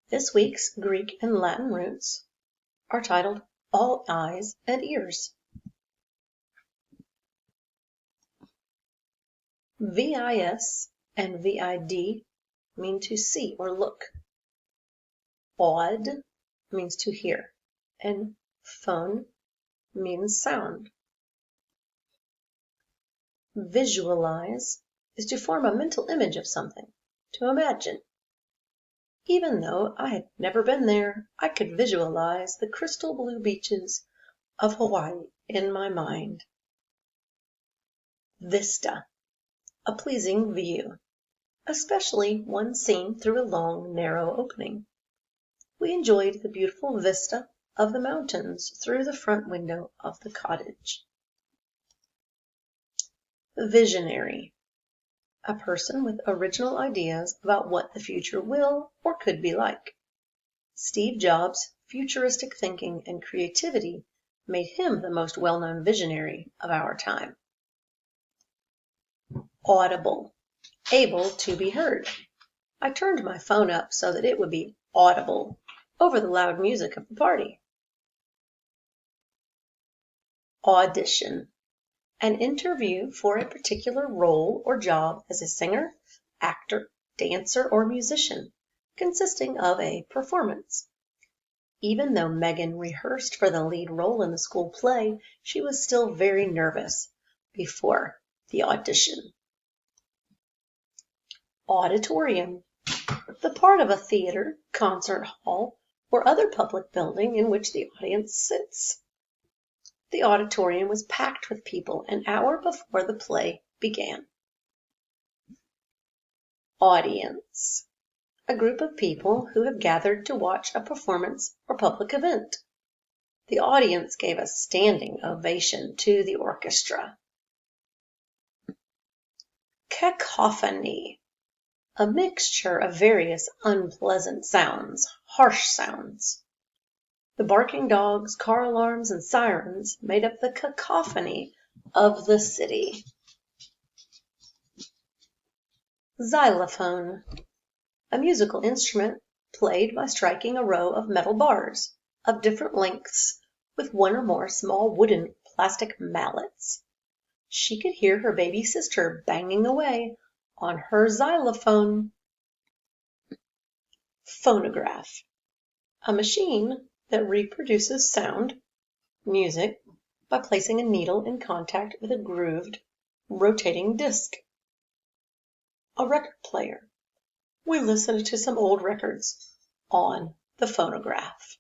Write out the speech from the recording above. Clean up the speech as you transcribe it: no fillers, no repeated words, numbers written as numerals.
This week's Greek and Latin roots are titled All Eyes and Ears. VIS and VID mean to see or look. Aud means to hear, and phone means sound. Visualize is to form a mental image of something, to imagine. Even though I had never been there, I could visualize the crystal blue beaches of Hawaii in my mind. Vista, a pleasing view, especially one seen through a long, narrow opening. We enjoyed the beautiful vista of the mountains through the front window of the cottage. Visionary, a person with original ideas about what the future will or could be like. Steve Jobs' futuristic thinking and creativity made him the most well-known visionary of our time. Audible, able to be heard. I turned my phone up so that it would be audible over the loud music of the party. Audition, an interview for a particular role or job as a singer, actor, dancer, or musician, consisting of a performance. Even though Megan rehearsed for the lead role in the school play, she was still very nervous before the audition. Auditorium, the part of a theater, concert hall, or other public building in which the audience sits. The auditorium was packed with people an hour before the play began. Audience, a group of people who have gathered to watch a performance or public event. The audience gave a standing ovation to the orchestra. Cacophony, a mixture of various unpleasant sounds, harsh sounds. The barking dogs, car alarms, and sirens made up the cacophony of the city. Xylophone, a musical instrument played by striking a row of metal bars of different lengths with one or more small wooden plastic mallets. She could hear her baby sister banging away on her xylophone. Phonograph, a machine that reproduces sound, music, by placing a needle in contact with a grooved, rotating disc. A record player. We listened to some old records on the phonograph.